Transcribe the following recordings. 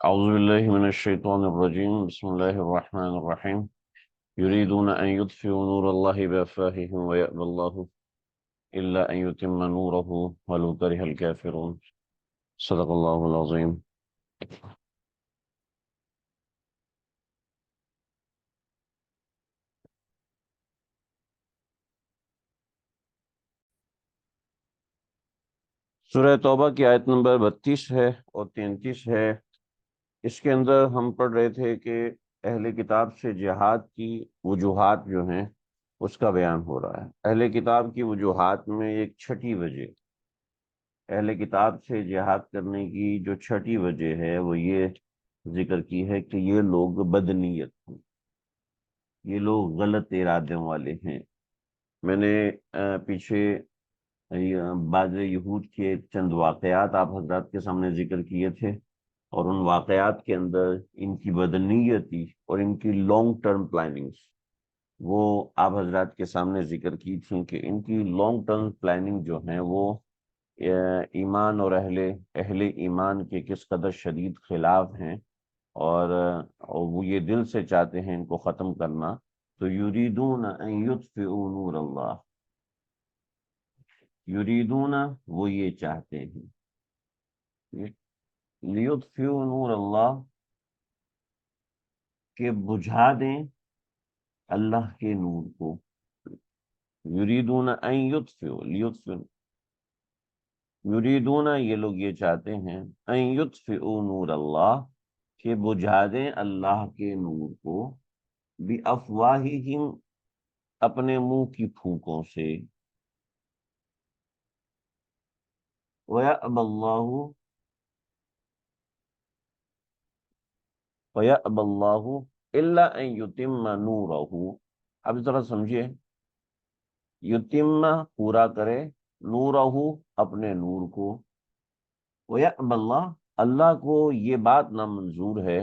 أعوذ بالله من الشيطان الرجيم بسم الله الرحمن الرحيم يريدون أن يطفئوا نور الله بأفواههم ويأبى الله إلا أن يتم نوره ولو كره الكافرون صدق الله العظيم. سورہ توبہ کی آیت نمبر 32 ہے اور 33 ہے. اس کے اندر ہم پڑھ رہے تھے کہ اہل کتاب سے جہاد کی وجوہات جو ہیں اس کا بیان ہو رہا ہے. اہل کتاب کی وجوہات میں ایک چھٹی وجہ، اہل کتاب سے جہاد کرنے کی جو چھٹی وجہ ہے وہ یہ ذکر کی ہے کہ یہ لوگ بدنیت ہیں، یہ لوگ غلط ارادوں والے ہیں. میں نے پیچھے بعض یہود کے چند واقعات آپ حضرات کے سامنے ذکر کیے تھے، اور ان واقعات کے اندر ان کی بدنیتی اور ان کی لانگ ٹرم پلاننگز وہ آپ حضرات کے سامنے ذکر کی تھیں کہ ان کی لانگ ٹرم پلاننگ جو ہیں وہ ایمان اور اہل ایمان کے کس قدر شدید خلاف ہیں، اور وہ یہ دل سے چاہتے ہیں ان کو ختم کرنا. تو یریدون ان یطفئوا نور اللہ، یریدون وہ یہ چاہتے ہیں لیطفئوا نور اللہ کہ بجھا دیں اللہ کے نور کو. یریدون ان یطفئوا لیطفئوا، یریدون یہ لوگ یہ چاہتے ہیں ان یطفئوا نور اللہ کہ بجھا دیں اللہ کے نور کو بافواہہم اپنے منہ کی پھونکوں سے. وَيَأْبَى اللَّهُ وَيَأْبَى اللَّهُ إِلَّا أَن يُتِمَّ نُورَهُ. اب ذرا سمجھیے، یتم پورا کرے، نورہ اپنے نور کو، وَيَأْبَى اللَّهُ اللہ کو یہ بات نامنظور ہے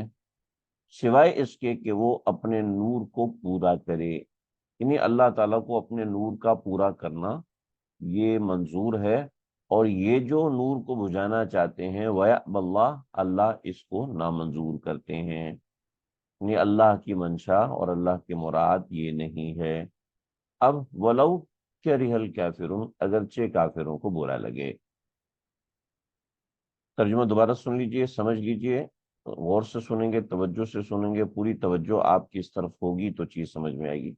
سوائے اس کے کہ وہ اپنے نور کو پورا کرے. یعنی اللہ تعالیٰ کو اپنے نور کا پورا کرنا یہ منظور ہے، اور یہ جو نور کو بجھانا چاہتے ہیں وَيَأْبَى اللَّهُ اللہ اس کو نامنظور کرتے ہیں. یعنی اللہ کی منشا اور اللہ کی مراد یہ نہیں ہے. اب وَلَوْ كَرِهَ الْكَافِرُونَ اگرچہ کافروں کو برا لگے. ترجمہ دوبارہ سن لیجئے، سمجھ لیجئے، غور سے سنیں گے، توجہ سے سنیں گے، پوری توجہ آپ کی اس طرف ہوگی تو چیز سمجھ میں آئے گی.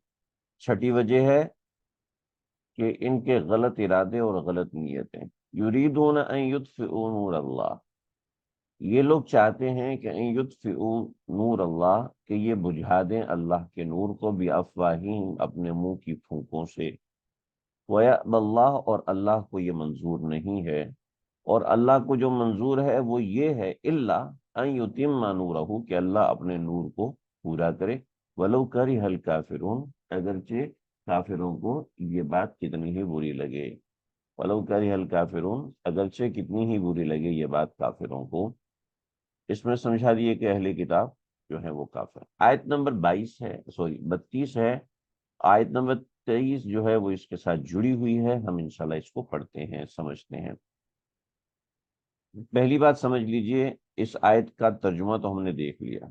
چھٹی وجہ ہے کہ ان کے غلط ارادے اور غلط نیتیں. یریدون ان یطفئوا نور اللہ، یہ لوگ چاہتے ہیں کہ ان یطفئوا نور اللہ کہ یہ بجھا دیں اللہ کے نور کو بافواہہم اپنے منہ کی پھونکوں سے. وَيَأْبَى اللہ اور اللہ کو یہ منظور نہیں ہے، اور اللہ کو جو منظور ہے وہ یہ ہے الا ان یتم نورہ کہ اللہ اپنے نور کو پورا کرے. وَلَوْ كَرِهَ الْكَافِرُونَ اگرچہ کافروں کو یہ بات کتنی ہی بری لگے. وَلَوْ كَرِهَ الْكَافِرُونَ اگرچہ کتنی ہی بری لگے یہ بات کافروں کو. اس میں سمجھا دیے کہ اہل کتاب جو ہے وہ کافر. آیت نمبر 32 ہے. آیت نمبر 23 جو ہے وہ اس کے ساتھ جڑی ہوئی ہے. ہم انشاءاللہ اس کو پڑھتے ہیں، سمجھتے ہیں. پہلی بات سمجھ لیجئے، اس آیت کا ترجمہ تو ہم نے دیکھ لیا،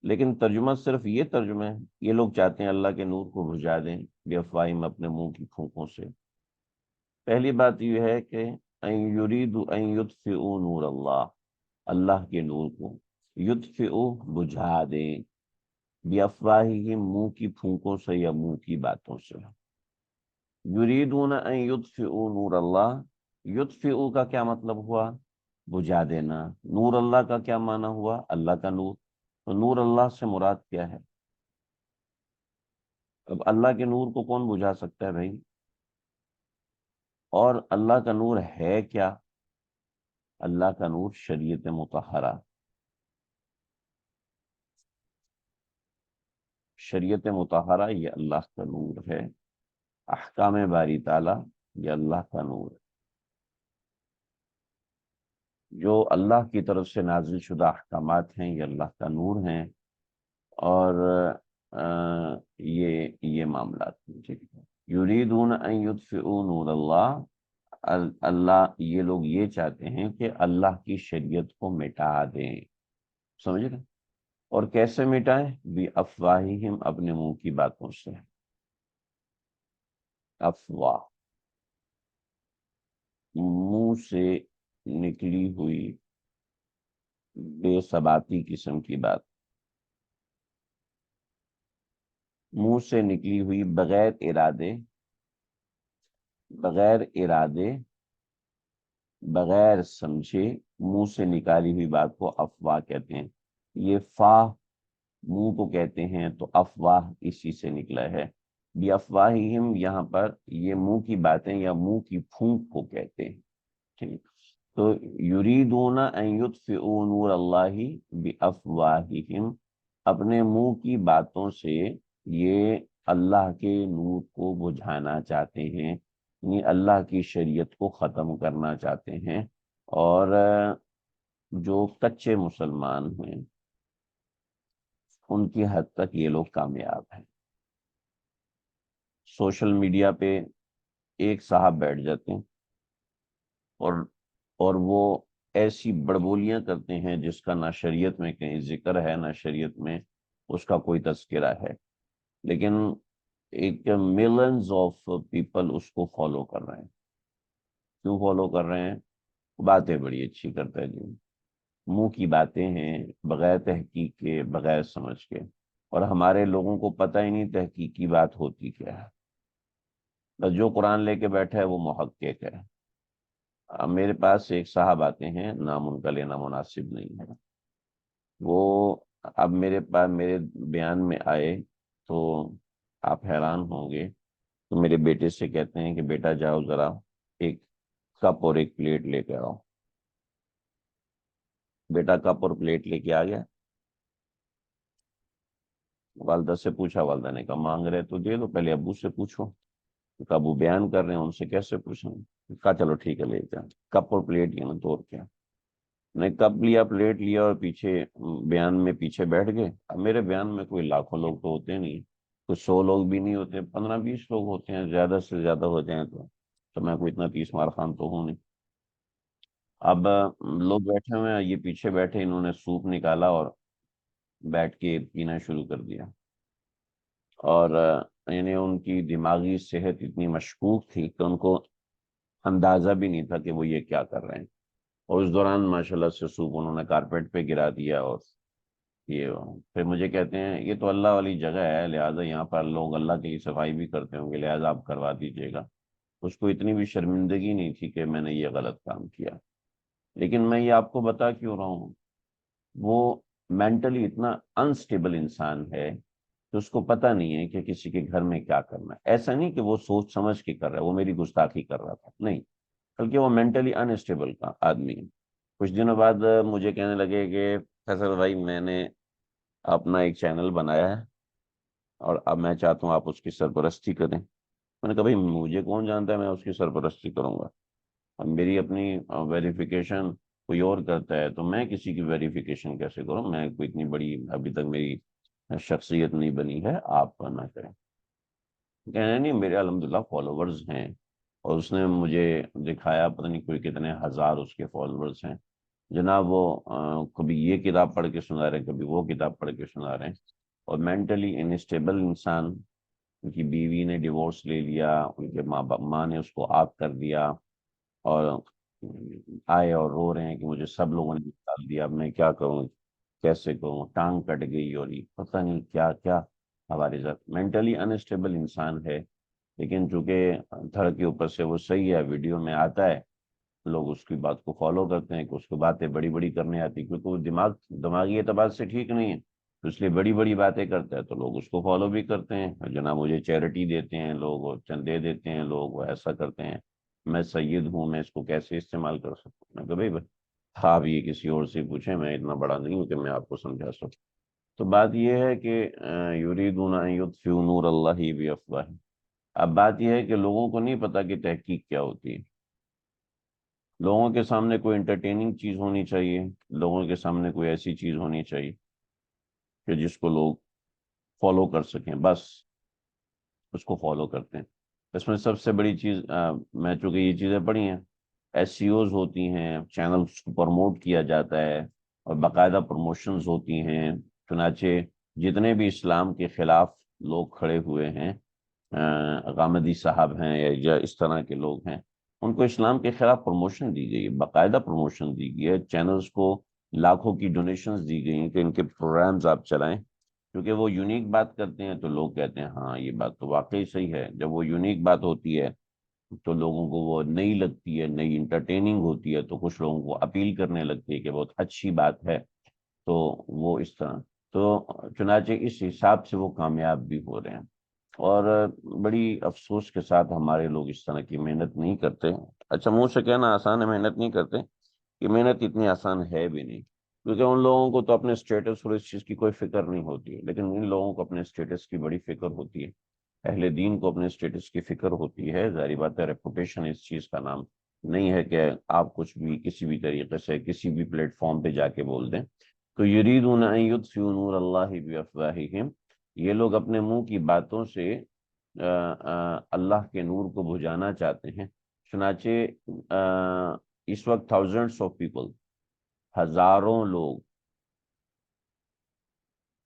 لیکن ترجمہ صرف یہ ترجمہ ہے. یہ لوگ چاہتے ہیں اللہ کے نور کو بجھا دیں بافواہہم اپنے منہ کی پھونکوں سے. پہلی بات یہ ہے کہ ان یرید ان یطفئوا نور اللہ، اللہ کے نور کو، یطفئوا بجھا دیں، بافواہہم منہ کی پھونکوں سے یا منہ کی باتوں سے. یریدون ان یطفئوا نور اللہ، یطفئوا کا کیا مطلب ہوا؟ بجھا دینا. نور اللہ کا کیا معنی ہوا؟ اللہ کا نور. تو نور اللہ سے مراد کیا ہے؟ اب اللہ کے نور کو کون بجھا سکتا ہے بھائی؟ اور اللہ کا نور ہے کیا؟ اللہ کا نور شریعت مطہرہ. شریعت مطہرہ یہ اللہ کا نور ہے. احکام باری تعالی یہ اللہ کا نور ہے. جو اللہ کی طرف سے نازل شدہ احکامات ہیں یہ اللہ کا نور ہیں، اور یہ معاملات ہیں. ٹھیک ہے. یریدون ان یطفئوا نور اللہ، اللہ یہ لوگ یہ چاہتے ہیں کہ اللہ کی شریعت کو مٹا دیں. سمجھ گئے؟ اور کیسے مٹائیں؟ بھی افواہہم، اپنے منہ کی باتوں سے. افواہ، منہ سے نکلی ہوئی بے ثباتی قسم کی بات، منہ سے نکلی ہوئی بغیر ارادے، بغیر ارادے، بغیر سمجھے منہ سے نکالی ہوئی بات کو افواہ کہتے ہیں. یہ فا منہ کو کہتے ہیں، تو افواہ اسی سے نکلا ہے. بھی افواہہم یہاں پر یہ منہ کی باتیں یا منہ کی پھونک کو کہتے ہیں. ٹھیک، تو یریدون ان یطفئوا نور اللہ بافواہہم، اپنے منہ کی باتوں سے یہ اللہ کے نور کو بجھانا چاہتے ہیں، یعنی اللہ کی شریعت کو ختم کرنا چاہتے ہیں. اور جو کچے مسلمان ہیں ان کی حد تک یہ لوگ کامیاب ہیں. سوشل میڈیا پہ ایک صاحب بیٹھ جاتے ہیں اور وہ ایسی بڑبولیاں کرتے ہیں جس کا نہ شریعت میں کہیں ذکر ہے، نہ شریعت میں اس کا کوئی تذکرہ ہے، لیکن ایک ملینز آف پیپل اس کو فالو کر رہے ہیں. کیوں فالو کر رہے ہیں؟ باتیں بڑی اچھی کرتا ہے جی، منہ کی باتیں ہیں، بغیر تحقیق کے، بغیر سمجھ کے. اور ہمارے لوگوں کو پتہ ہی نہیں تحقیق کی بات ہوتی کیا ہے، بس جو قرآن لے کے بیٹھا ہے وہ محقق ہے. اب میرے پاس ایک صاحب آتے ہیں، نام ان کا لینا مناسب نہیں ہے، وہ اب میرے پاس میرے بیان میں آئے تو آپ حیران ہوں گے. تو میرے بیٹے سے کہتے ہیں کہ بیٹا جاؤ ذرا ایک کپ اور ایک پلیٹ لے کے آؤ. بیٹا کپ اور پلیٹ لے کے آ گیا. والدہ سے پوچھا، والدہ نے کہا مانگ رہے تو دے دو، پہلے ابو سے پوچھو. کہ ابو بیان کر رہے ہیں، ان سے کیسے پوچھیں؟ کہا چلو ٹھیک ہے لے جائیں. کپ اور پلیٹ یہ نا توڑ کے نے کپ لیا، پلیٹ لیا، اور پیچھے بیان میں پیچھے بیٹھ گئے. اب میرے بیان میں کوئی لاکھوں لوگ تو ہوتے نہیں، کچھ 100 لوگ بھی نہیں ہوتے، 15-20 لوگ ہوتے ہیں، زیادہ سے زیادہ ہو جائیں تو میں کوئی اتنا 30 مار خان تو ہوں نہیں. اب لوگ بیٹھے ہوئے ہیں، یہ پیچھے بیٹھے، انہوں نے سوپ نکالا اور بیٹھ کے پینا شروع کر دیا. اور یعنی ان کی دماغی صحت اتنی مشکوک تھی کہ ان کو اندازہ بھی نہیں تھا کہ وہ یہ کیا کر رہے ہیں. اور اس دوران ماشاءاللہ سے سوپ انہوں نے کارپیٹ پہ گرا دیا. اور یہ پھر مجھے کہتے ہیں یہ تو اللہ والی جگہ ہے، لہٰذا یہاں پر لوگ اللہ کی صفائی بھی کرتے ہوں گے، لہٰذا آپ کروا دیجیے گا. اس کو اتنی بھی شرمندگی نہیں تھی کہ میں نے یہ غلط کام کیا. لیکن میں یہ آپ کو بتا کیوں رہا ہوں، وہ مینٹلی اتنا انسٹیبل انسان ہے کہ اس کو پتہ نہیں ہے کہ کسی کے گھر میں کیا کرنا ہے. ایسا نہیں کہ وہ سوچ سمجھ کے کر رہا ہے، وہ میری گستاخی کر رہا تھا، نہیں، بلکہ وہ مینٹلی انسٹیبل کا آدمی ہے. کچھ دنوں بعد مجھے کہنے لگے کہ فیصل بھائی میں نے اپنا ایک چینل بنایا ہے اور اب میں چاہتا ہوں آپ اس کی سرپرستی کریں. میں نے کہا بھائی مجھے کون جانتا ہے میں اس کی سرپرستی کروں گا؟ اب میری اپنی ویریفیکیشن کوئی اور کرتا ہے تو میں کسی کی ویریفیکیشن کیسے کروں؟ میں کوئی اتنی بڑی ابھی تک میری شخصیت نہیں بنی ہے، آپ نہ کریں. کہنے نہیں، میرے الحمدللہ فالوورز ہیں، اور اس نے مجھے دکھایا پتہ نہیں کوئی کتنے ہزار اس کے فالوورز ہیں. جناب وہ کبھی یہ کتاب پڑھ کے سنا رہے ہیں، کبھی وہ کتاب پڑھ کے سنا رہے ہیں. اور مینٹلی انسٹیبل انسان، ان کی بیوی نے ڈیورس لے لیا، ان کے ماں نے اس کو آگ کر دیا، اور آئے اور رو رہے ہیں کہ مجھے سب لوگوں نے نکال دیا، اب میں کیا کروں، کیسے کروں، ٹانگ کٹ گئی، اور یہ پتہ نہیں کیا کیا. ہماری ذات مینٹلی انسٹیبل انسان ہے، لیکن چونکہ دھڑ کے اوپر سے وہ صحیح ہے، ویڈیو میں آتا ہے، لوگ اس کی بات کو فالو کرتے ہیں کہ اس کو باتیں بڑی بڑی کرنے آتی، کیونکہ وہ دماغی اعتبار سے ٹھیک نہیں ہے، تو اس لیے بڑی بڑی باتیں کرتا ہے، تو لوگ اس کو فالو بھی کرتے ہیں. جناب مجھے چیریٹی دیتے ہیں لوگ، اور چندے دیتے ہیں لوگ، وہ ایسا کرتے ہیں، میں سید ہوں، میں اس کو کیسے استعمال کر سکتا ہوں؟ میں کہ بھائی آپ یہ کسی اور سے پوچھیں، میں اتنا بڑا نہیں ہوں کہ میں آپ کو سمجھا سکوں. تو بات یہ ہے کہ یریدون ان یطفئوا نور اللہ بافواہہم. اب بات یہ ہے کہ لوگوں کو نہیں پتا کہ تحقیق کیا ہوتی ہے. لوگوں کے سامنے کوئی انٹرٹیننگ چیز ہونی چاہیے، لوگوں کے سامنے کوئی ایسی چیز ہونی چاہیے کہ جس کو لوگ فالو کر سکیں، بس اس کو فالو کرتے ہیں. اس میں سب سے بڑی چیز میں چونکہ یہ چیزیں پڑھی ہیں، ایس سی اوز ہوتی ہیں، چینلز کو پروموٹ کیا جاتا ہے، اور باقاعدہ پروموشنز ہوتی ہیں. چنانچہ جتنے بھی اسلام کے خلاف لوگ کھڑے ہوئے ہیں، غامدی صاحب ہیں یا اس طرح کے لوگ ہیں، ان کو اسلام کے خلاف پروموشن دی گئی ہے، باقاعدہ پروموشن دی گئی ہے. چینلز کو لاکھوں کی ڈونیشنز دی گئی ہیں کہ ان کے پروگرامز آپ چلائیں، کیونکہ وہ یونیک بات کرتے ہیں تو لوگ کہتے ہیں ہاں یہ بات تو واقعی صحیح ہے. جب وہ یونیک بات ہوتی ہے تو لوگوں کو وہ نئی لگتی ہے، نئی انٹرٹیننگ ہوتی ہے، تو کچھ لوگوں کو اپیل کرنے لگتی ہے کہ بہت اچھی بات ہے، تو وہ اس طرح. تو چنانچہ اس حساب سے وہ کامیاب بھی ہو رہے ہیں. اور بڑی افسوس کے ساتھ ہمارے لوگ اس طرح کی محنت نہیں کرتے. اچھا، منہ سے کہنا آسان ہے، محنت نہیں کرتے، کہ محنت اتنی آسان ہے بھی نہیں، کیونکہ ان لوگوں کو تو اپنے اسٹیٹس اور اس چیز کی کوئی فکر نہیں ہوتی ہے، لیکن ان لوگوں کو اپنے اسٹیٹس کی بڑی فکر ہوتی ہے. اہل دین کو اپنے اسٹیٹس کی فکر ہوتی ہے. ظاہری بات ہے، ریپوٹیشن اس چیز کا نام نہیں ہے کہ آپ کچھ بھی کسی بھی طریقے سے کسی بھی پلیٹ فارم پہ جا کے بول دیں. تو یریدون ان یطفئوا نور اللہ بافواہہم، یہ لوگ اپنے منہ کی باتوں سے اللہ کے نور کو بجھانا چاہتے ہیں. چنانچہ اس وقت تھاؤزنڈس آف پیپل، ہزاروں لوگ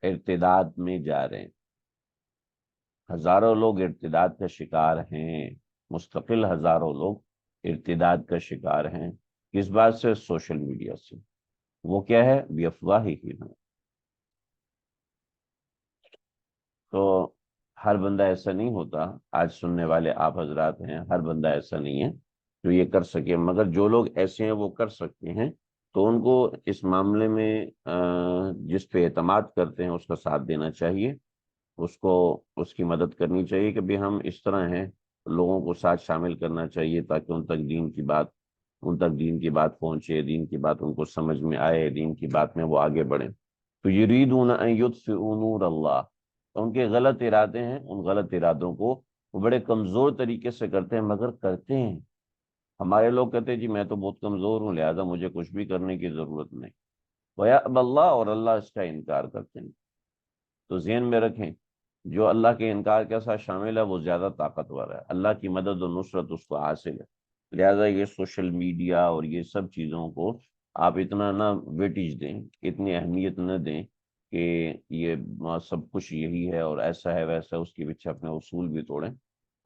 ارتداد میں جا رہے ہیں، ہزاروں لوگ ارتداد کا شکار ہیں، مستقل ہزاروں لوگ ارتداد کا شکار ہیں. کس بات سے؟ سوشل میڈیا سے. وہ کیا ہے؟ بافواہہم. تو ہر بندہ ایسا نہیں ہوتا، آج سننے والے آپ حضرات ہیں، ہر بندہ ایسا نہیں ہے جو یہ کر سکے، مگر جو لوگ ایسے ہیں وہ کر سکتے ہیں. تو ان کو اس معاملے میں جس پہ اعتماد کرتے ہیں اس کا ساتھ دینا چاہیے، اس کو اس کی مدد کرنی چاہیے کہ بھی ہم اس طرح ہیں. لوگوں کو ساتھ شامل کرنا چاہیے تاکہ ان تک دین کی بات پہنچے، دین کی بات ان کو سمجھ میں آئے، دین کی بات میں وہ آگے بڑھیں. تو یریدون ان یطفئوا نور اللہ، تو ان کے غلط ارادے ہیں، ان غلط ارادوں کو وہ بڑے کمزور طریقے سے کرتے ہیں، مگر کرتے ہیں. ہمارے لوگ کہتے ہیں جی میں تو بہت کمزور ہوں، لہذا مجھے کچھ بھی کرنے کی ضرورت نہیں. وَيَأْبَى اللَّهُ، اور اللہ اس کا انکار کرتے ہیں. تو ذہن میں رکھیں، جو اللہ کے انکار کے ساتھ شامل ہے وہ زیادہ طاقتور ہے، اللہ کی مدد و نصرت اس کو حاصل ہے. لہذا یہ سوشل میڈیا اور یہ سب چیزوں کو آپ اتنا نہ ویٹیج دیں، اتنی اہمیت نہ دیں کہ یہ سب کچھ یہی ہے اور ایسا ہے ویسا، اس کے پیچھے اپنے اصول بھی توڑیں.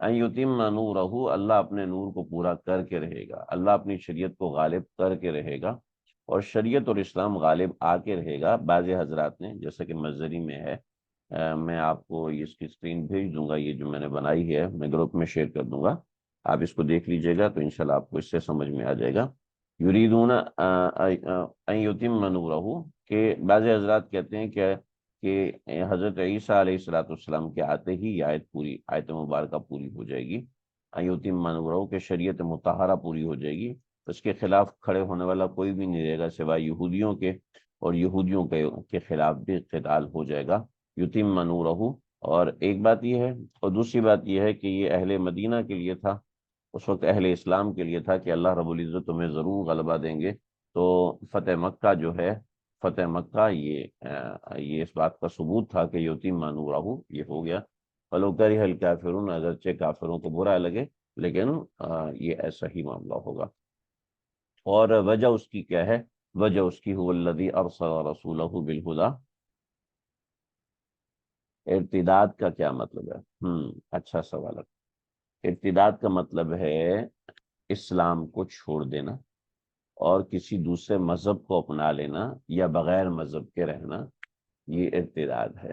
ان یتم نورہ، اللہ اپنے نور کو پورا کر کے رہے گا، اللہ اپنی شریعت کو غالب کر کے رہے گا، اور شریعت اور اسلام غالب آ کے رہے گا. بعض حضرات نے، جیسا کہ مظہری میں ہے، میں آپ کو اس کی اسکرین بھیج دوں گا، یہ جو میں نے بنائی ہے میں گروپ میں شیئر کر دوں گا، آپ اس کو دیکھ لیجئے گا تو انشاءاللہ آپ کو اس سے سمجھ میں آ جائے گا. یریدون ان یتم نورہ، کہ بعض حضرات کہتے ہیں کہ حضرت عیسیٰ علیہ السلام کے آتے ہی یہ آیت مبارکہ پوری ہو جائے گی. ان یتم نورہ، کہ شریعت مطہرہ پوری ہو جائے گی، اس کے خلاف کھڑے ہونے والا کوئی بھی نہیں رہے گا سوائے یہودیوں کے، اور یہودیوں کے خلاف بھی قتال ہو جائے گا. یتم نورہ. اور ایک بات یہ ہے، اور دوسری بات یہ ہے کہ یہ اہل مدینہ کے لیے تھا، اس وقت اہل اسلام کے لیے تھا کہ اللہ رب العزت تمہیں ضرور غلبہ دیں گے. تو فتح مکہ جو ہے، فتح مکہ یہ اس بات کا ثبوت تھا کہ یتیم نورہ یہ ہو گیا. فلو کرہ الکافرون، اگرچہ کافروں کو برا لگے لیکن یہ ایسا ہی معاملہ ہوگا. اور وجہ اس کی کیا ہے؟ وجہ اس کی هو الذی ارسل رسولہ بالہدی. ارتداد کا کیا مطلب ہے؟ اچھا سوال ہے. ارتداد کا مطلب ہے اسلام کو چھوڑ دینا اور کسی دوسرے مذہب کو اپنا لینا یا بغیر مذہب کے رہنا، یہ ارتداد ہے.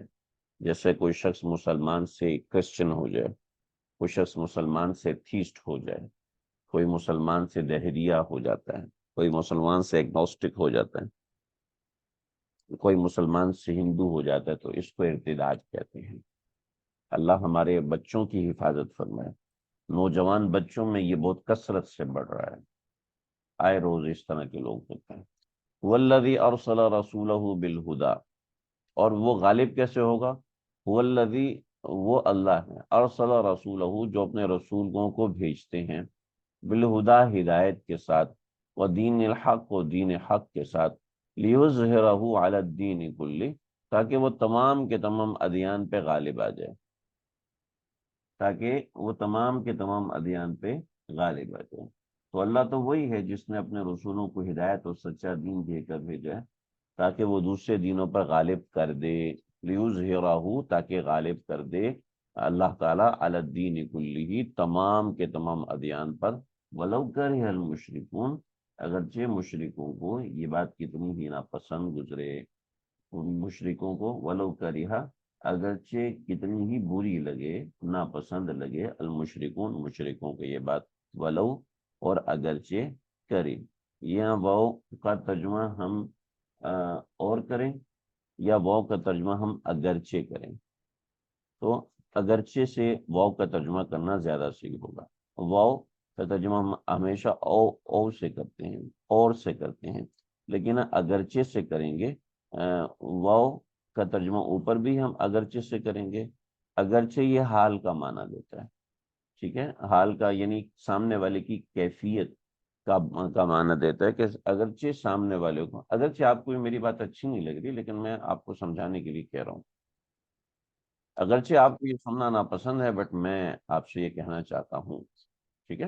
جیسے کوئی شخص مسلمان سے کرسچن ہو جائے، کوئی شخص مسلمان سے تھیسٹ ہو جائے، کوئی مسلمان سے دہریہ ہو جاتا ہے، کوئی مسلمان سے ایگنوسٹک ہو جاتا ہے، کوئی مسلمان سے ہندو ہو جاتا ہے، تو اس کو ارتداد کہتے ہیں. اللہ ہمارے بچوں کی حفاظت فرمائے. نوجوان بچوں میں یہ بہت کثرت سے بڑھ رہا ہے، آئے روز اس طرح کے لوگ ہوتے ہیں. والذی ارسل رسولہ بالہدی، اور وہ غالب کیسے ہوگا؟ والذی، وہ اللہ ہے، ارسل رسولہ، جو اپنے رسولوں کو بھیجتے ہیں، بالہدی، ہدایت کے ساتھ، ودین الحق، و دین حق کے ساتھ، لیظہرہ علی الدین کلہ، تاکہ وہ تمام کے تمام ادیان پہ غالب آ جائے، تاکہ وہ تمام کے تمام ادیان پہ غالب آ جائے. تو اللہ تو وہی ہے جس نے اپنے رسولوں کو ہدایت اور سچا دین دے کر بھیجا ہے. تاکہ وہ دوسرے دینوں پر غالب کر دے، لیظہرہ تاکہ غالب کر دے اللہ تعالیٰ علی الدین کلہ تمام کے تمام ادیان پر، ولو کرہ المشرکون اگرچہ مشرکوں کو یہ بات کتنی ہی ناپسند گزرے، ان مشرکوں کو ولو کرہ اگرچہ کتنی ہی بری لگے، ناپسند لگے، المشرکون مشرکوں کو یہ بات، ولو اور اگرچہ کرے، یہاں واو کا ترجمہ ہم اور کریں یا واو کا ترجمہ ہم اگرچہ کریں، تو اگرچہ سے واو کا ترجمہ کرنا زیادہ صحیح ہوگا۔ واو کا ترجمہ ہم ہمیشہ او سے کرتے ہیں، اور سے کرتے ہیں، لیکن اگرچہ سے کریں گے واو کا ترجمہ اوپر بھی ہم اگرچہ سے کریں گے، اگرچہ یہ حال کا معنی دیتا ہے، ٹھیک ہے، حال کا یعنی سامنے والے کی کیفیت کا معنی دیتا ہے، کہ اگرچہ سامنے والے کو، اگرچہ آپ کو میری بات اچھی نہیں لگ رہی لیکن میں آپ کو سمجھانے کے لیے کہہ رہا ہوں، اگرچہ آپ کو یہ سننا ناپسند ہے بٹ میں آپ سے یہ کہنا چاہتا ہوں، ٹھیک ہے،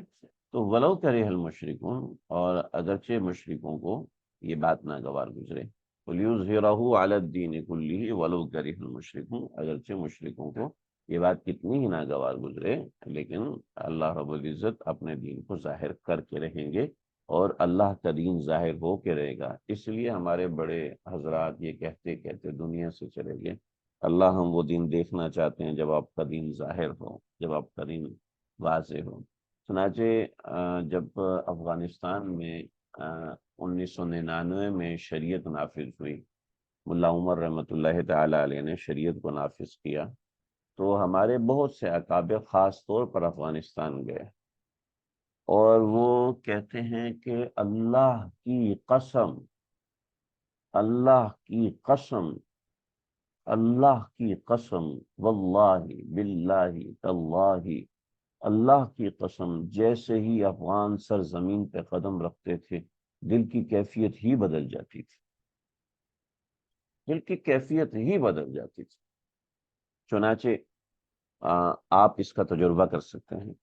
تو ولو کرہ المشرکون اور اگرچہ مشرکوں کو یہ بات ناگوار گزرے، ولیظہرہ علی الدین کلہ ولو کرہ المشرکون اگرچہ مشرکوں کو یہ بات کتنی ہی ناگوار گزرے، لیکن اللہ رب العزت اپنے دین کو ظاہر کر کے رہیں گے، اور اللہ کا دین ظاہر ہو کے رہے گا۔ اس لیے ہمارے بڑے حضرات یہ کہتے کہتے دنیا سے چلے گئے، اللہ ہم وہ دین دیکھنا چاہتے ہیں جب آپ کا دین ظاہر ہو، جب آپ کا دین واضح ہو۔ چنانچہ جب افغانستان میں 1999 میں شریعت نافذ ہوئی، ملا عمر رحمۃ اللہ تعالی علیہ نے شریعت کو نافذ کیا، تو ہمارے بہت سے اکابر خاص طور پر افغانستان گئے، اور وہ کہتے ہیں کہ اللہ کی قسم، اللہ کی قسم، اللہ کی قسم، واللہ باللہ تاللہ، اللہ کی قسم، جیسے ہی افغان سرزمین پہ قدم رکھتے تھے دل کی کیفیت ہی بدل جاتی تھی، دل کی کیفیت ہی بدل جاتی تھی۔ چنانچہ آپ اس کا تجربہ کر سکتے ہیں،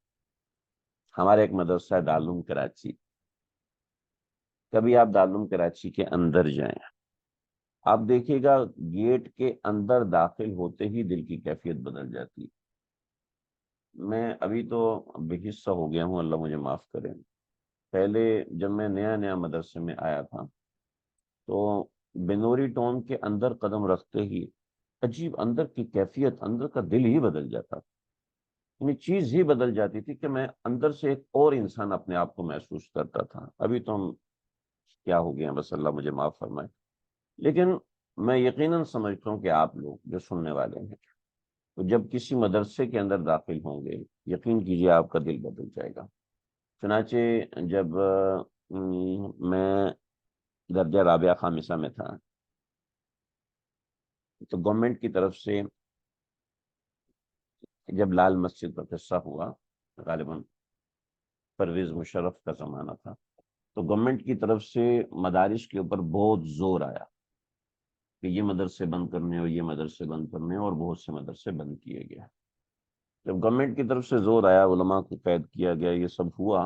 ہمارے ایک مدرسہ دارالعلوم کراچی، کبھی آپ دارالعلوم کراچی کے اندر جائیں، آپ دیکھیے گا گیٹ کے اندر داخل ہوتے ہی دل کی کیفیت بدل جاتی۔ میں ابھی تو بے حصہ ہو گیا ہوں، اللہ مجھے معاف کرے، پہلے جب میں نیا نیا مدرسے میں آیا تھا تو بنوری ٹون کے اندر قدم رکھتے ہی عجیب اندر کی کیفیت، اندر کا دل ہی بدل جاتا تھا، یعنی چیز ہی بدل جاتی تھی کہ میں اندر سے ایک اور انسان اپنے آپ کو محسوس کرتا تھا۔ ابھی تو ہم کیا ہو گئے ہیں، بس اللہ مجھے معاف فرمائے، لیکن میں یقیناً سمجھتا ہوں کہ آپ لوگ جو سننے والے ہیں تو جب کسی مدرسے کے اندر داخل ہوں گے، یقین کیجئے آپ کا دل بدل جائے گا۔ چنانچہ جب میں درجہ رابعہ خامسہ میں تھا تو گورنمنٹ کی طرف سے جب لال مسجد کا قصہ ہوا، غالباً پرویز مشرف کا زمانہ تھا، تو گورنمنٹ کی طرف سے مدارس کے اوپر بہت زور آیا کہ یہ مدرسے بند کرنے اور یہ مدرسے بند کرنے، اور بہت سے مدرسے بند کیے گئے۔ جب گورنمنٹ کی طرف سے زور آیا، علماء کو قید کیا گیا، یہ سب ہوا،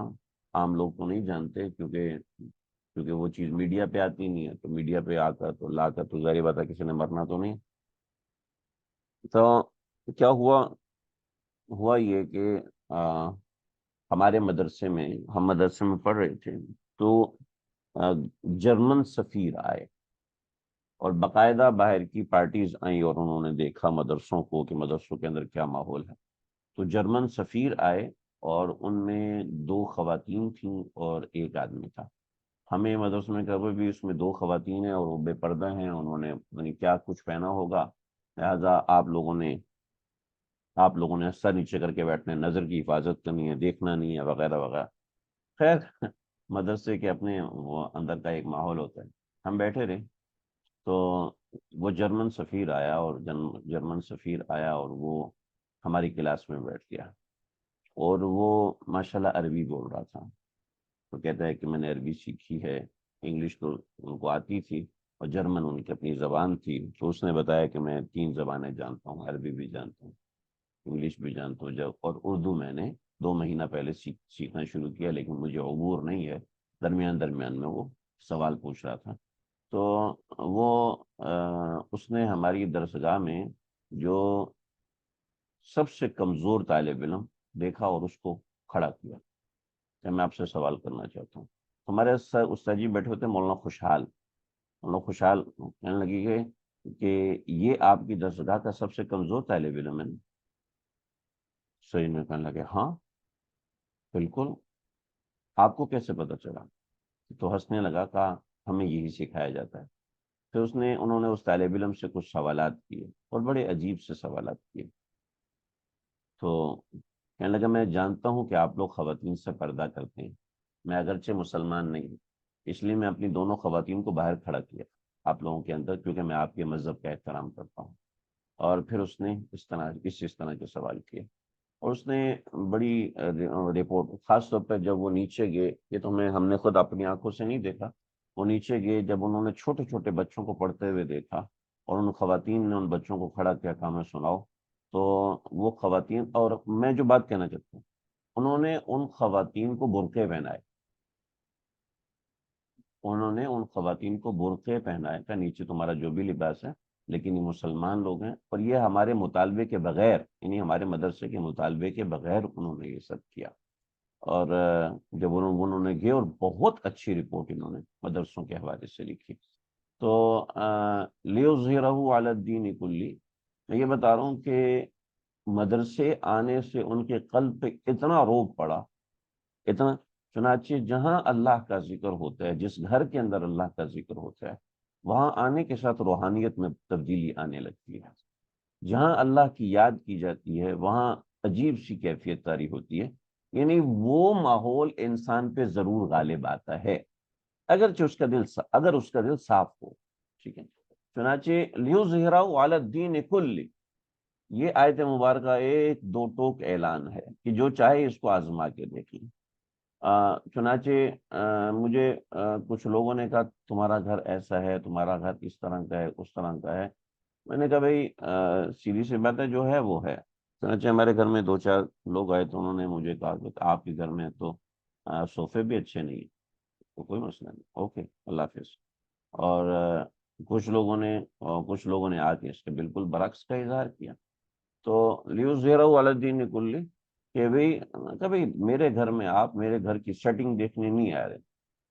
عام لوگ تو نہیں جانتے کیونکہ وہ چیز میڈیا پہ آتی نہیں ہے، تو میڈیا پہ آ کر تو لا کر تو ظاہر بات ہے کسی نے مرنا تو نہیں۔ تو کیا ہوا یہ کہ ہمارے مدرسے میں، ہم مدرسے میں پڑھ رہے تھے تو جرمن سفیر آئے، اور باقاعدہ باہر کی پارٹیز آئیں اور انہوں نے دیکھا مدرسوں کو کہ مدرسوں کے اندر کیا ماحول ہے، تو جرمن سفیر آئے اور ان میں 2 خواتین تھیں اور 1 آدمی تھا۔ ہمیں مدرسے میں کہا بھی اس میں 2 خواتین ہیں اور وہ بے پردہ ہیں، انہوں نے پتہ نہیں کیا کچھ پہنا ہوگا، لہذا آپ لوگوں نے سر نیچے کر کے بیٹھنا ہے، نظر کی حفاظت کرنی ہے، دیکھنا نہیں ہے، وغیرہ وغیرہ۔ خیر مدرسے کے اپنے وہ اندر کا ایک ماحول ہوتا ہے، ہم بیٹھے رہے، تو وہ جرمن سفیر آیا، اور وہ ہماری کلاس میں بیٹھ گیا، اور وہ ماشاءاللہ عربی بول رہا تھا، تو کہتا ہے کہ میں نے عربی سیکھی ہے، انگلش تو ان کو آتی تھی اور جرمن ان کی اپنی زبان تھی، تو اس نے بتایا کہ میں 3 زبانیں جانتا ہوں، عربی بھی جانتا ہوں، انگلش بھی جانتا ہوں، اور اردو میں نے 2 مہینہ پہلے سیکھنا شروع کیا، لیکن مجھے عبور نہیں ہے، درمیان میں وہ سوال پوچھ رہا تھا۔ تو وہ اس نے ہماری درسگاہ میں جو سب سے کمزور طالب علم دیکھا اور اس کو کھڑا کیا کہ میں آپ سے سوال کرنا چاہتا ہوں. ہمارے استاد جی بیٹھے ہوتے مولانا خوشحال. مولانا خوشحال کہنے لگی کہ یہ آپ کی درسگاہ کا سب سے کمزور طالب علم ہے. سید نے کہنے لگے ہاں بالکل, آپ کو کیسے پتا چلا؟ تو ہنسنے لگا, کہا ہمیں یہی سکھایا جاتا ہے. پھر انہوں نے اس طالب علم سے کچھ سوالات کیے اور بڑے عجیب سے سوالات کیے. تو کہنے لگا میں جانتا ہوں کہ آپ لوگ خواتین سے پردہ کرتے ہیں, میں اگرچہ مسلمان نہیں ہوں, اس لیے میں اپنی دونوں خواتین کو باہر کھڑا کیا آپ لوگوں کے اندر, کیونکہ میں آپ کے مذہب کا احترام کرتا ہوں. اور پھر اس نے اس طرح کے سوال کیے, اور اس نے بڑی رپورٹ, خاص طور پہ جب وہ نیچے گئے, یہ تو ہم نے خود اپنی آنکھوں سے نہیں دیکھا, وہ نیچے گئے جب انہوں نے چھوٹے چھوٹے بچوں کو پڑھتے ہوئے دیکھا اور ان خواتین نے ان بچوں کو کھڑا کیا, کہا ہمیں سناؤ. تو وہ خواتین, اور میں جو بات کہنا چاہتا ہوں, انہوں نے ان خواتین کو برقعے پہنائے, انہوں نے ان خواتین کو برقعے پہنائے کہ نیچے تمہارا جو بھی لباس ہے, لیکن یہ مسلمان لوگ ہیں, اور یہ ہمارے مطالبے کے بغیر, یعنی ہمارے مدرسے کے مطالبے کے بغیر انہوں نے یہ سب کیا. اور جب انہوں نے گئے, اور بہت اچھی رپورٹ انہوں نے مدرسوں کے حوالے سے لکھی. تو لیظہرہ علی الدین کلی, میں یہ بتا رہا ہوں کہ مدرسے آنے سے ان کے قلب پہ اتنا روب پڑا, اتنا. چنانچہ جہاں اللہ کا ذکر ہوتا ہے, جس گھر کے اندر اللہ کا ذکر ہوتا ہے, وہاں آنے کے ساتھ روحانیت میں تبدیلی آنے لگتی ہے. جہاں اللہ کی یاد کی جاتی ہے وہاں عجیب سی کیفیت طاری ہوتی ہے, یعنی وہ ماحول انسان پہ ضرور غالب آتا ہے اگرچہ اگر اس کا دل صاف ہو. ٹھیک ہے, چنانچہ لیظہرہ علی الدین کلی, یہ آیت مبارکہ ایک دو ٹوک اعلان ہے کہ جو چاہے اس کو آزما کے دیکھیں. چنانچہ مجھے کچھ لوگوں نے کہا تمہارا گھر ایسا ہے, تمہارا گھر اس طرح کا ہے, اس طرح کا ہے. میں نے کہا بھائی سیدھی سی بات ہے, جو ہے وہ ہے. چنانچہ ہمارے گھر میں دو چار لوگ آئے تو انہوں نے مجھے کہا کہ آپ کے گھر میں تو صوفے بھی اچھے نہیں ہیں. تو کوئی مسئلہ نہیں, اوکے اللہ حافظ. اور کچھ لوگوں نے آ کے اس کے بالکل برعکس کا اظہار کیا. تو لیظہرہ علی الدین کلی, کہ بھئی میرے گھر میں آپ میرے گھر کی سیٹنگ دیکھنے نہیں آ رہے,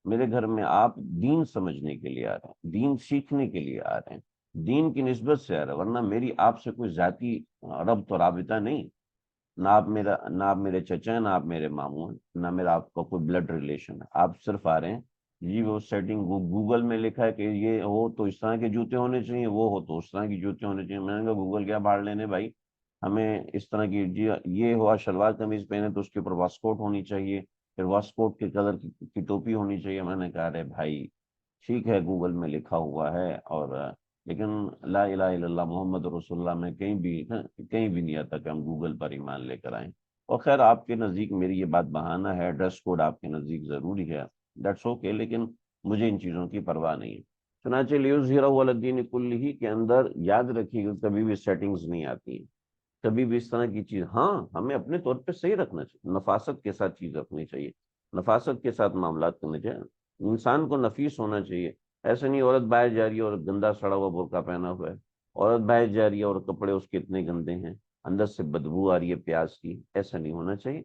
میرے گھر میں آپ دین سمجھنے کے لیے آ رہے ہیں, دین سیکھنے کے لیے آ رہے ہیں, دین کی نسبت سے آ رہے ہیں, ورنہ میری آپ سے کوئی ذاتی ربط و رابطہ نہیں. نہ آپ میرے چچا ہیں, نہ آپ میرے ماموں ہیں, نہ میرا آپ کا کوئی بلڈ ریلیشن ہے. آپ صرف آ رہے ہیں جی وہ سیٹنگ گوگل میں لکھا ہے کہ یہ ہو تو اس طرح کے جوتے ہونے چاہیے, وہ ہو تو اس طرح کی جوتے ہونے چاہیے. میں نے کہا گوگل کیا بھاڑ لینے بھائی, ہمیں اس طرح کی جی یہ ہوا شلوار قمیض پہنے تو اس کے اوپر واسکوٹ ہونی چاہیے, پھر واسکوٹ کے کلر کی ٹوپی ہونی چاہیے. میں نے کہا ارے بھائی ٹھیک ہے گوگل میں لکھا ہوا ہے, اور لیکن لا الہ الا اللہ محمد رسول اللہ میں کہیں بھی نہیں آتا کہ ہم گوگل پر ایمان لے کر آئیں. اور خیر آپ کے نزدیک میری یہ بات بہانہ ہے, ڈریس کوڈ آپ کے نزدیک ضروری ہے, دیٹس اوکے, لیکن مجھے ان چیزوں کی پرواہ نہیں ہے. چنانچہ لیظہرہ علی الدین کلہ کے اندر یاد رکھیے گا کبھی بھی سیٹنگز نہیں آتی ہیں, کبھی بھی اس طرح کی چیز. ہاں ہمیں اپنے طور پہ صحیح رکھنا چاہیے, نفاست کے ساتھ چیز رکھنی چاہیے, نفاست کے ساتھ معاملات کرنے چاہیے, انسان کو نفیس ہونا چاہیے. ایسے نہیں عورت باہر جا رہی ہے اور گندا سڑا ہوا برقع پہنا ہوا ہے, عورت باہر جا رہی ہے اور کپڑے اس کے اتنے گندے ہیں, اندر سے بدبو آ رہی ہے پیاز کی, ایسا نہیں ہونا چاہیے.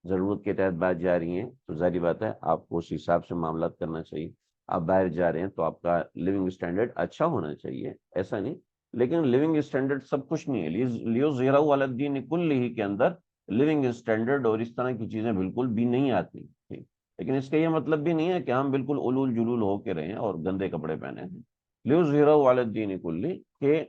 ضرورت کے تحت باہر جا رہی ہیں تو ظاہری بات ہے آپ کو اس حساب سے معاملات کرنا چاہیے. آپ باہر جا رہے ہیں تو آپ کا لیونگ اسٹینڈرڈ اچھا ہونا چاہیے, ایسا نہیں. لیکن لیونگ اسٹینڈرڈ سب کچھ نہیں ہے. لیظہرہ علی الدین کلہ کے اندر لیونگ اسٹینڈرڈ اور اس طرح کی چیزیں بالکل بھی نہیں آتی. لیکن اس کا یہ مطلب بھی نہیں ہے کہ ہم بالکل علول جلول ہو کے رہیں اور گندے کپڑے پہنے ہیں. لیظہرہ علی الدین کلہ, کہ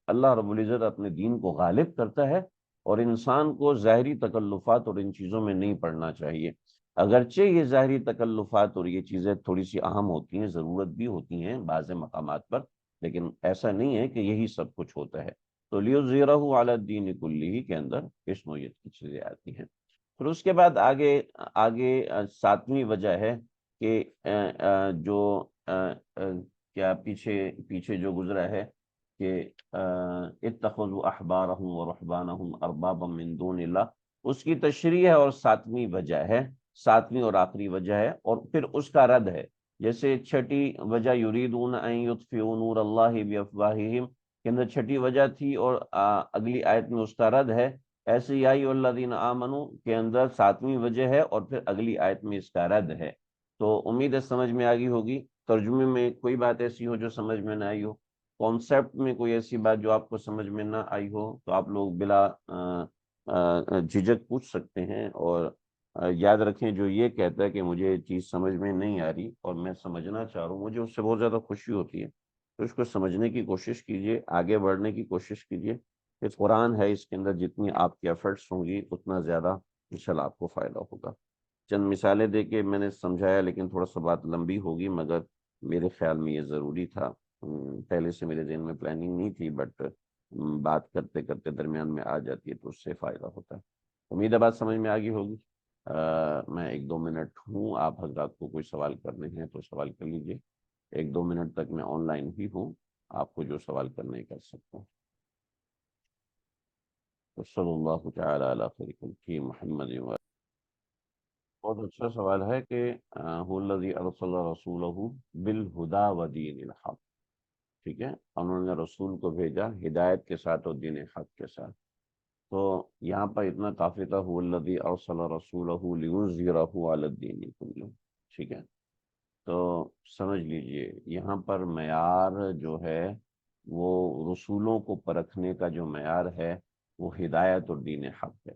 اللہ رب العزت اپنے دین کو غالب کرتا ہے, اور انسان کو ظاہری تکلفات اور ان چیزوں میں نہیں پڑنا چاہیے. اگرچہ یہ ظاہری تکلفات اور یہ چیزیں تھوڑی سی اہم ہوتی ہیں, ضرورت بھی ہوتی ہیں بعض مقامات پر, لیکن ایسا نہیں ہے کہ یہی سب کچھ ہوتا ہے. تو لیظہرہ علی الدین کلہ کے اندر اس نوعیت کی چیزیں آتی ہیں. پھر اس کے بعد آگے ساتویں وجہ ہے کہ جو کیا پیچھے جو گزرا ہے کہ اتخذوا احبارهم ورهبانهم اربابا من دون اللہ, اس کی تشریح ہے, اور ساتویں وجہ ہے, ساتویں اور آخری وجہ ہے, اور پھر اس کا رد ہے جیسے چھٹی وجہ یریدون ان یطفئوا نور اللہ بافواہہم کے اندر چھٹی وجہ تھی، اور اگلی آیت میں اس کا رد ہے۔ ایسے یا ایھا الذین آمنوا کے اندر ساتویں وجہ ہے، اور پھر اگلی آیت میں اس کا رد ہے۔ تو امید ہے سمجھ میں آگئی ہوگی۔ ترجمے میں کوئی بات ایسی ہو جو سمجھ میں نہ آئی ہو، کانسیپٹ میں کوئی ایسی بات جو آپ کو سمجھ میں نہ آئی ہو، تو آپ لوگ بلا جھجک پوچھ سکتے ہیں۔ اور یاد رکھیں، جو یہ کہتا ہے کہ مجھے چیز سمجھ میں نہیں آ رہی اور میں سمجھنا چاہ رہا ہوں، مجھے اس سے بہت زیادہ خوشی ہوتی ہے۔ تو اس کو سمجھنے کی کوشش کیجئے، آگے بڑھنے کی کوشش کیجئے۔ کہ قرآن ہے، اس کے اندر جتنی آپ کی ایفرٹس ہوں گی اتنا زیادہ انشاءاللہ آپ کو فائدہ ہوگا۔ چند مثالیں دے کے میں نے سمجھایا، لیکن تھوڑا سا بات لمبی ہوگی، مگر میرے خیال میں یہ ضروری تھا۔ پہلے سے میرے ذہن میں پلاننگ نہیں تھی، بٹ بات کرتے کرتے درمیان میں آ جاتی ہے تو اس سے فائدہ ہوتا ہے۔ امید ہے بات سمجھ میں آگئی ہوگی۔ میں 1-2 منٹ ہوں، آپ حضرات کو کوئی سوال کرنے ہیں تو سوال کر لیجئے۔ 1-2 منٹ تک میں آن لائن ہی ہوں، آپ کو جو سوال کرنے کر سکتا ہوں۔ صلی اللہ تعالی علی خیر خلقہ محمد۔ بہت اچھا سوال ہے کہ هو الذی ارسل رسولہ بالہدی ودین الحق، ٹھیک ہے، انہوں نے رسول کو بھیجا ہدایت کے ساتھ اور دین حق کے ساتھ۔ تو یہاں پر اتنا کافی تھا، هو الذی ارسل رسولہ لیظہرہ علی الدین کلہ، ٹھیک ہے۔ تو سمجھ لیجئے یہاں پر معیار جو ہے وہ رسولوں کو پرکھنے کا جو معیار ہے وہ ہدایت اور دین حق ہے۔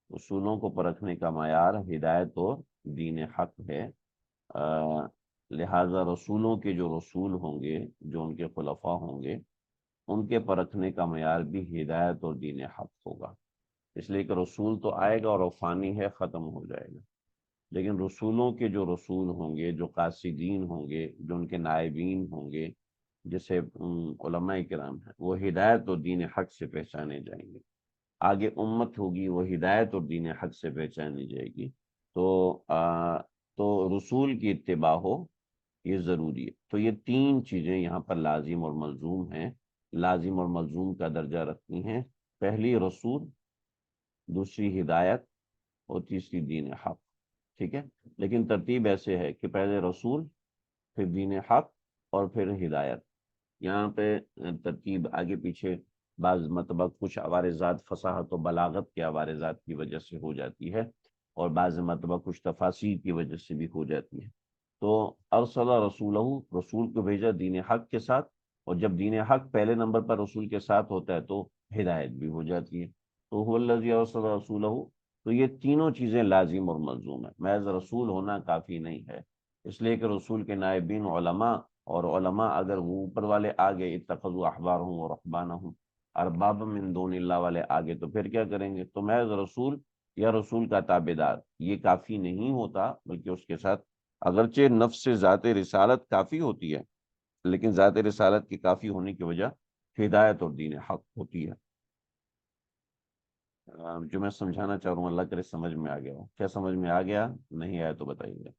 رسولوں کو پرکھنے کا معیار ہدایت اور دین حق ہے۔ لہذا رسولوں کے جو رسول ہوں گے، جو ان کے خلفاء ہوں گے، ان کے پرکھنے کا معیار بھی ہدایت اور دین حق ہوگا۔ اس لیے کہ رسول تو آئے گا اور وہ فانی ہے، ختم ہو جائے گا، لیکن رسولوں کے جو رسول ہوں گے، جو قاصدین ہوں گے، جو ان کے نائبین ہوں گے، جیسے علماء کرام ہیں، وہ ہدایت اور دین حق سے پہچانے جائیں گے۔ آگے امت ہوگی، وہ ہدایت اور دین حق سے پہچانی جائے گی۔ تو رسول کی اتباع ہو، یہ ضروری ہے۔ تو یہ 3 چیزیں یہاں پر لازم اور ملزوم ہیں، لازم اور ملزوم کا درجہ رکھتی ہیں۔ پہلی رسول، دوسری ہدایت، اور تیسری دین حق، ٹھیک ہے۔ لیکن ترتیب ایسے ہے کہ پہلے رسول، پھر دین حق، اور پھر ہدایت۔ یہاں پہ ترتیب آگے پیچھے بعض مرتبہ کچھ عوارضات فصاحت و بلاغت کے عوارضات کی وجہ سے ہو جاتی ہے، اور بعض مرتبہ کچھ تفاسیر کی وجہ سے بھی ہو جاتی ہے۔ تو ارسل رسولہ، رسول کو بھیجا دین حق کے ساتھ، اور جب دین حق پہلے نمبر پر رسول کے ساتھ ہوتا ہے تو ہدایت بھی ہو جاتی ہے۔ تو هو الذی ارسل رسولہ، تو یہ تینوں چیزیں لازم اور ملزوم ہیں، محض رسول ہونا کافی نہیں ہے۔ اس لیے کہ رسول کے نائبین علماء، اور علماء اگر وہ اوپر والے آگے اتخذوا احبارهم ورهبانهم اربابا من دون اللہ والے آگے، تو پھر کیا کریں گے؟ تو محض رسول یا رسول کا تابعدار یہ کافی نہیں ہوتا، بلکہ اس کے ساتھ اگرچہ نفس ذات رسالت کافی ہوتی ہے، لیکن ذات رسالت کی کافی ہونے کی وجہ ہدایت اور دین حق ہوتی ہے۔ جو میں سمجھانا چاہ رہا ہوں اللہ کرے سمجھ میں آ گیا ہو۔ کیا سمجھ میں آ گیا؟ نہیں آیا تو بتائیے۔